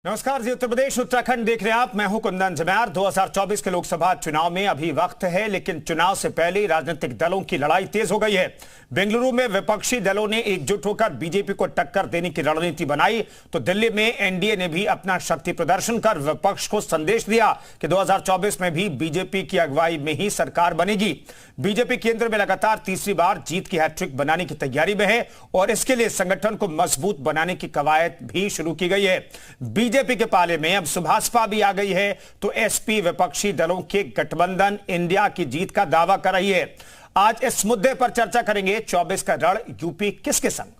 नमस्कार जी, उत्तर प्रदेश उत्तराखंड देख रहे हैं आप। मैं हूं कुंदन जमैर। 2024 के लोकसभा चुनाव में अभी वक्त है, लेकिन चुनाव से पहले राजनीतिक दलों की लड़ाई तेज हो गई है। बेंगलुरु में विपक्षी दलों ने एकजुट होकर बीजेपी को टक्कर देने की रणनीति बनाई, तो दिल्ली में एनडीए ने भी अपना शक्ति प्रदर्शन कर विपक्ष को संदेश दिया कि 2024 में भी बीजेपी की अगुवाई में ही सरकार बनेगी। बीजेपी केंद्र में लगातार तीसरी बार जीत की हैट्रिक बनाने की तैयारी में है और इसके लिए संगठन को मजबूत बनाने की कवायद भी शुरू की गई है। बीजेपी के पाले में अब सुभाषपा भी आ गई है, तो एसपी विपक्षी दलों के गठबंधन इंडिया की जीत का दावा कर रही है। आज इस मुद्दे पर चर्चा करेंगे। 24 का रण यूपी किसके संग?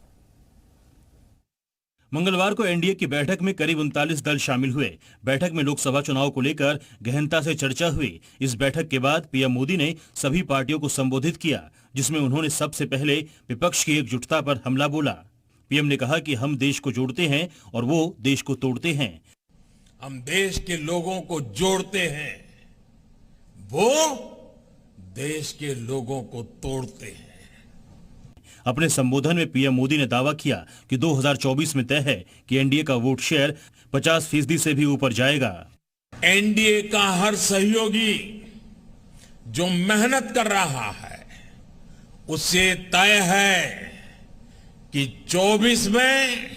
मंगलवार को एनडीए की बैठक में करीब 39 दल शामिल हुए। बैठक में लोकसभा चुनाव को लेकर गहनता से चर्चा हुई। इस बैठक के बाद पीएम मोदी ने सभी पार्टियों को संबोधित किया, जिसमें उन्होंने सबसे पहले विपक्ष की एकजुटता पर हमला बोला। पीएम ने कहा कि हम देश को जोड़ते हैं और वो देश को तोड़ते हैं। हम देश के लोगों को जोड़ते हैं, वो देश के लोगों को तोड़ते हैं। अपने संबोधन में पीएम मोदी ने दावा किया कि 2024 में तय है कि एनडीए का वोट शेयर 50% से भी ऊपर जाएगा। एनडीए का हर सहयोगी जो मेहनत कर रहा है, उससे तय है कि 24 में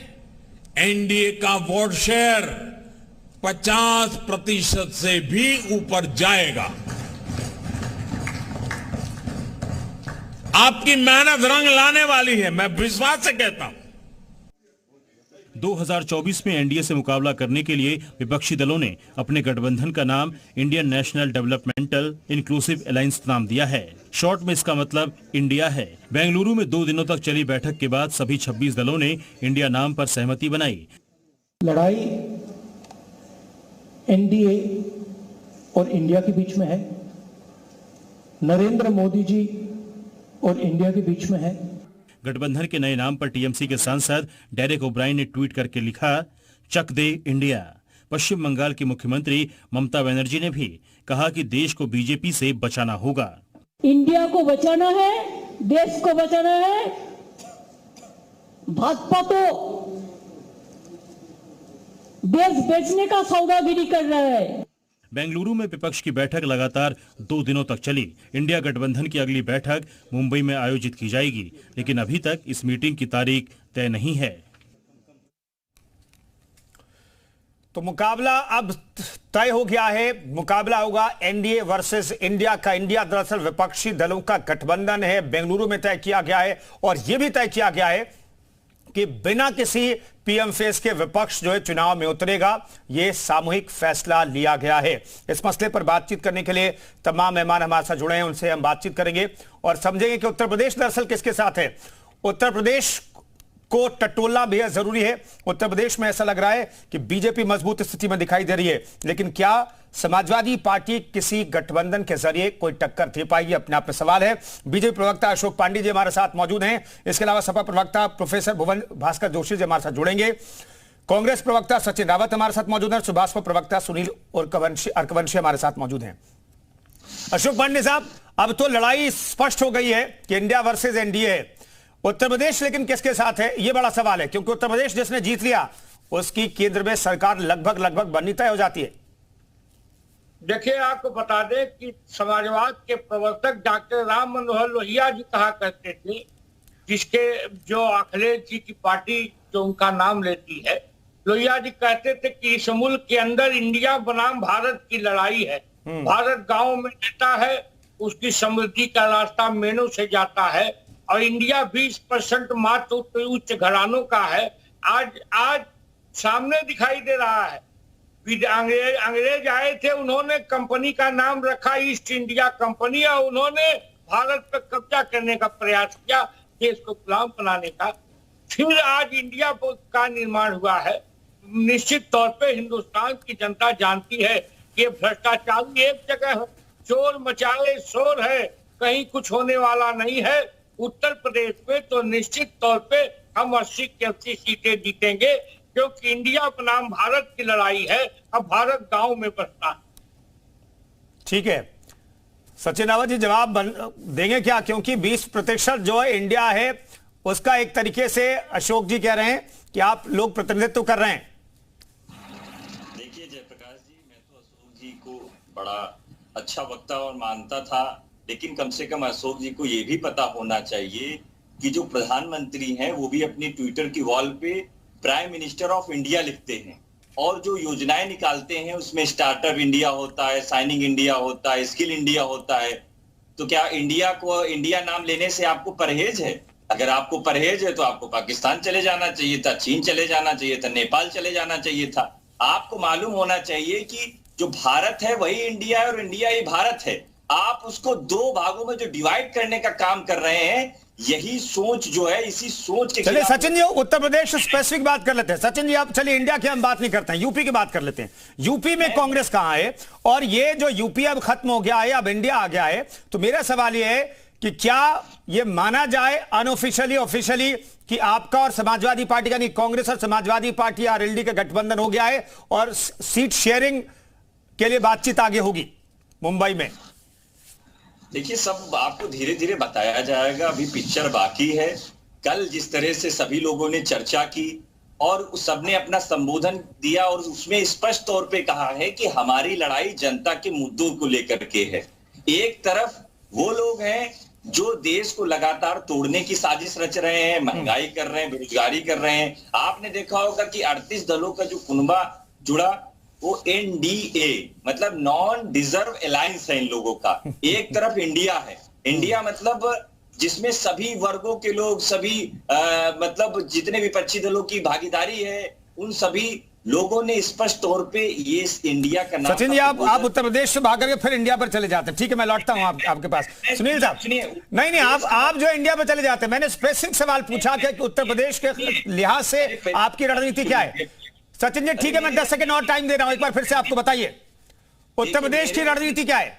एनडीए का वोट शेयर 50% से भी ऊपर जाएगा। आपकी मेहनत रंग लाने वाली है, मैं विश्वास से कहता हूं। 2024 में एनडीए से मुकाबला करने के लिए विपक्षी दलों ने अपने गठबंधन का नाम Indian national developmental inclusive alliance नाम दिया है। शॉर्ट में इसका मतलब इंडिया है। बेंगलुरु में 2 दिनों तक चली बैठक के बाद सभी 26 दलों ने इंडिया नाम पर सहमति बनाई। लड़ाई एनडीए और इंडिया के बीच में है, नरेंद्र मोदी जी और इंडिया के बीच में है। गठबंधन के नए नाम पर टीएमसी के सांसद डेरेक ओब्रायन ने ट्वीट करके लिखा, चक दे इंडिया। पश्चिम बंगाल की मुख्यमंत्री ममता बनर्जी ने भी कहा कि देश को बीजेपी से बचाना होगा। इंडिया को बचाना है, देश को बचाना है। भाजपा तो देश बेचने का सौदागिरी कर रहा है। बेंगलुरु में विपक्ष की बैठक लगातार 2 दिनों तक चली। इंडिया गठबंधन की अगली बैठक मुंबई में आयोजित की जाएगी, लेकिन अभी तक इस मीटिंग की तारीख तय नहीं है। तो मुकाबला अब तय हो गया है। मुकाबला होगा एनडीए वर्सेस इंडिया का। इंडिया दरअसल विपक्षी दलों का गठबंधन है, बेंगलुरु में तय किया गया है और यह भी तय किया गया है कि बिना किसी पीएम फेस के विपक्ष जो है चुनाव में उतरेगा। यह सामूहिक फैसला लिया गया है। इस मसले पर बातचीत करने के लिए तमाम मेहमान हमारे साथ जुड़े हैं, उनसे हम बातचीत करेंगे और समझेंगे कि उत्तर प्रदेश दरअसल किसके साथ है। उत्तर प्रदेश को टटोलना बेहद जरूरी है। उत्तर प्रदेश में ऐसा लग रहा है कि बीजेपी मजबूत स्थिति में दिखाई दे रही है, लेकिन क्या समाजवादी पार्टी किसी गठबंधन के जरिए कोई टक्कर दे पाएगी, अपने आप में सवाल है। बीजेपी प्रवक्ता अशोक पांडे जी हमारे साथ मौजूद हैं। इसके अलावा सपा प्रवक्ता प्रोफेसर भुवन भास्कर जोशी जी हमारे साथ जुड़ेंगे। कांग्रेस प्रवक्ता सचिन रावत हमारे साथ मौजूद है। सुभाषपा प्रवक्ता सुनील अर्कवंशी हमारे साथ मौजूद हैं। अशोक पांडे साहब, अब तो लड़ाई स्पष्ट हो गई है कि इंडिया वर्सेज एनडीए है। उत्तर प्रदेश लेकिन किसके साथ है, यह बड़ा सवाल है, क्योंकि उत्तर प्रदेश जिसने जीत लिया उसकी केंद्र में सरकार लगभग बननी तय हो जाती है। देखिए, आपको बता दें कि समाजवाद के प्रवर्तक डॉक्टर राम मनोहर लोहिया जी कहा करते थे, जिसके जो अखिलेश जी की पार्टी जो उनका नाम लेती है, लोहिया जी कहते थे कि इस मुल्क के अंदर इंडिया बनाम भारत की लड़ाई है। भारत गांव में रहता है, उसकी समृद्धि का रास्ता मेनू से जाता है और इंडिया 20% मात्र उच्च घरानों का है। आज सामने दिखाई दे रहा है। अंग्रेज आए थे, उन्होंने कंपनी का नाम रखा ईस्ट इंडिया कंपनी और उन्होंने भारत पर कब्जा करने का प्रयास किया, देश को गुलाम बनाने का। फिर आज इंडिया का निर्माण हुआ है। निश्चित तौर पे हिंदुस्तान की जनता जानती है कि भ्रष्टाचार एक जगह है, चोर मचाए शोर है, कहीं कुछ होने वाला नहीं है। उत्तर प्रदेश में तो निश्चित तौर पे हम 80 की 80 सीटें जीतेंगे, क्योंकि इंडिया बनाम भारत की लड़ाई है। अब भारत गांव में बसता है। ठीक है, सचिन रावत जी जवाब देंगे क्या, क्योंकि 20% जो है इंडिया है उसका एक तरीके से अशोक जी कह रहे हैं कि आप लोग प्रतिनिधित्व कर रहे हैं। देखिए जयप्रकाश जी, मैं तो अशोक जी को बड़ा अच्छा वक्ता और मानता था, लेकिन कम से कम अशोक जी को ये भी पता होना चाहिए कि जो प्रधानमंत्री हैं वो भी अपनी ट्विटर की वॉल पे प्राइम मिनिस्टर ऑफ इंडिया लिखते हैं, और जो योजनाएं निकालते हैं उसमें स्टार्टअप इंडिया होता है, साइनिंग इंडिया होता है, स्किल इंडिया होता है। तो क्या इंडिया को इंडिया नाम लेने से आपको परहेज है? अगर आपको परहेज है तो आपको पाकिस्तान चले जाना चाहिए था, चीन चले जाना चाहिए था, नेपाल चले जाना चाहिए था। आपको मालूम होना चाहिए कि जो भारत है वही इंडिया है और इंडिया ही भारत है। आप उसको दो भागों में जो डिवाइड करने का काम कर रहे हैं, यही सोच जो है, इसी सोच के चलिए सचिन जी, उत्तर प्रदेश स्पेसिफिक बात कर लेते हैं। सचिन जी, आप चलिए इंडिया की हम बात नहीं करते हैं, यूपी की बात कर लेते हैं। यूपी में कांग्रेस कहां है? और ये जो यूपी अब खत्म हो गया है, अब इंडिया आ गया है, तो मेरा सवाल ये है कि क्या ये माना जाए अनऑफिशियली ऑफिशियली कि आपका और समाजवादी पार्टी, यानी कांग्रेस और समाजवादी पार्टी आरएलडी का गठबंधन हो गया है और सीट शेयरिंग के लिए बातचीत आगे होगी मुंबई में? देखिए, सब आपको धीरे धीरे बताया जाएगा, अभी पिक्चर बाकी है। कल जिस तरह से सभी लोगों ने चर्चा की और सबने अपना संबोधन दिया और उसमें स्पष्ट तौर पे कहा है कि हमारी लड़ाई जनता के मुद्दों को लेकर के है। एक तरफ वो लोग हैं जो देश को लगातार तोड़ने की साजिश रच रहे हैं, महंगाई कर रहे हैं, बेरोजगारी कर रहे हैं। आपने देखा होगा कि 38 दलों का जो कुनबा जुड़ा वो एनडीए मतलब नॉन डिजर्व अलायंस है इन लोगों का। एक तरफ इंडिया है, इंडिया मतलब जिसमें सभी वर्गों के लोग, सभी मतलब जितने विपक्षी दलों की भागीदारी है, उन सभी लोगों ने स्पष्ट तौर पे ये इंडिया का नाम। सचिन जी, आप उत्तर प्रदेश से भाग करके फिर इंडिया पर चले जाते हैं। ठीक है, मैं लौटता हूं आपके पास। सुनील साहब, नहीं, आप जो इंडिया पर चले जाते हैं, मैंने स्पेसिफिक सवाल पूछा कि उत्तर प्रदेश के लिहाज से आपकी रणनीति क्या है? सचिन जी, ठीक है, मैं 10 सेकंड और टाइम दे रहा हूं, एक बार फिर से आपको बताइए उत्तर प्रदेश की रणनीति क्या है?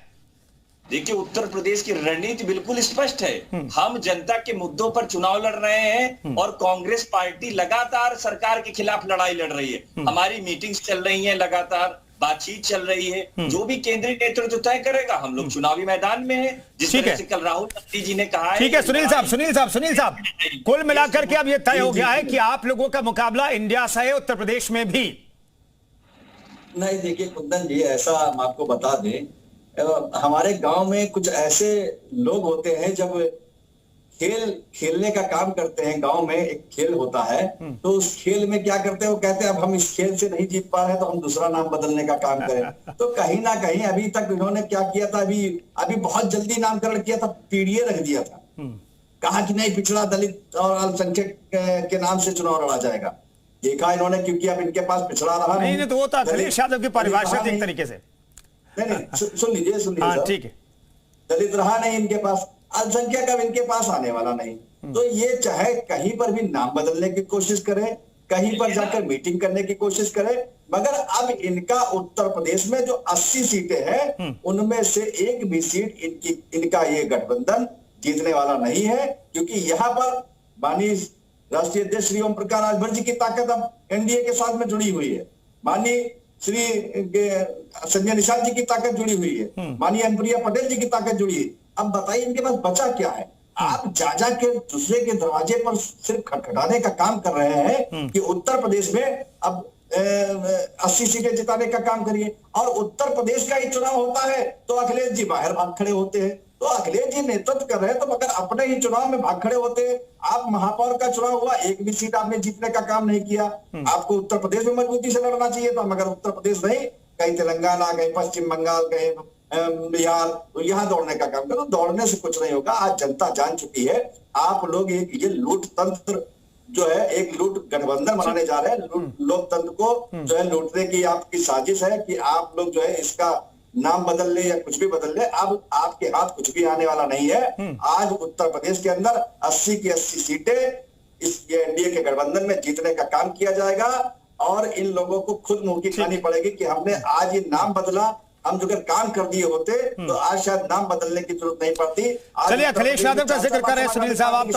देखिए, उत्तर प्रदेश की रणनीति बिल्कुल स्पष्ट है। हम जनता के मुद्दों पर चुनाव लड़ रहे हैं और कांग्रेस पार्टी लगातार सरकार के खिलाफ लड़ाई लड़ रही है। हमारी मीटिंग्स चल रही हैं, लगातार बातचीत चल रही है। जो भी केंद्रीय नेतृत्व तय करेगा, हम लोग चुनावी मैदान में है, जिस तरह से कल राहुल गांधी जी ने कहा है। ठीक है सुनील साहब, कुल मिलाकर के अब ये तय हो गया है कि आप लोगों का मुकाबला इंडिया से है उत्तर प्रदेश में भी? नहीं, देखिए कुंदन जी, ऐसा हम आपको बता दें, हमारे गांव में कुछ ऐसे लोग होते हैं, जब खेलने का काम करते हैं, गांव में एक खेल होता है, तो उस खेल में क्या करते हैं, वो कहते हैं अब हम इस खेल से नहीं जीत पा रहे हैं तो हम दूसरा नाम बदलने का काम करें। तो कहीं ना कहीं अभी तक इन्होंने क्या किया था, अभी बहुत जल्दी नामकरण किया था, पीडीए रख दिया था, कहा कि नहीं पिछड़ा दलित और अल्पसंख्यक के नाम से चुनाव लड़ा जाएगा। देखा इन्होंने, क्योंकि अब इनके पास पिछड़ा रहा नहीं, तो वो तो अखिलेश यादव की परिभाषा एक तरीके से। नहीं, सुन लीजिए, हाँ, ठीक है, दलित रहा नहीं इनके पास, अल्पसंख्यक अब इनके पास आने वाला नहीं। तो ये चाहे कहीं पर भी नाम बदलने की कोशिश करे, कहीं पर जाकर मीटिंग करने की कोशिश करे, मगर अब इनका उत्तर प्रदेश में जो 80 सीटें हैं, उनमें से एक भी सीट इनका ये गठबंधन जीतने वाला नहीं है, क्योंकि यहाँ पर माननीय राष्ट्रीय अध्यक्ष श्री ओम प्रकाश राजभर जी की ताकत अब एनडीए के साथ में जुड़ी हुई है, माननीय श्री संजय निषाद जी की ताकत जुड़ी हुई है, माननीय अनुप्रिया पटेल जी की ताकत जुड़ी है। अब बताइए इनके पास बचा क्या है? आप जा के दूसरे के दरवाजे पर सिर्फ खटखटाने का काम कर रहे हैं कि उत्तर प्रदेश में अब 80 सीटें जिताने का काम करिए। और उत्तर प्रदेश का ही चुनाव होता है तो अखिलेश जी बाहर भाग खड़े होते हैं, तो अखिलेश जी नेतृत्व कर रहे हैं तो मगर अपने ही चुनाव में भाग खड़े होते हैं। आप महापौर का चुनाव हुआ, एक भी सीट आपने जीतने का काम नहीं किया। आपको उत्तर प्रदेश में मजबूती से लड़ना चाहिए था, मगर उत्तर प्रदेश नहीं, कहीं तेलंगाना, कहीं पश्चिम बंगाल, कहीं बिहार, तो यहाँ दौड़ने का काम करो। दौड़ने से कुछ नहीं होगा, आज जनता जान चुकी है। आप लोग ये लूट तंत्र जो है, एक लूट गठबंधन बनाने जा रहे हैं, लोकतंत्र को जो है लूटने की आपकी साजिश है कि आप लोग जो है इसका नाम बदल ले या कुछ भी बदल ले, अब आपके हाथ कुछ भी आने वाला नहीं है। आज उत्तर प्रदेश के अंदर 80 की 80 सीटें इस एनडीए के गठबंधन में जीतने का काम किया जाएगा और इन लोगों को खुद मुंह की खानी पड़ेगी कि हमने आज ये नाम बदला। हम जो अगर काम कर दिए होते तो आज शायद नाम बदलने की जरूरत नहीं पड़ती। चलिए, अखिलेश यादव का जिक्र कर रहे हैं सुनील साहब, आप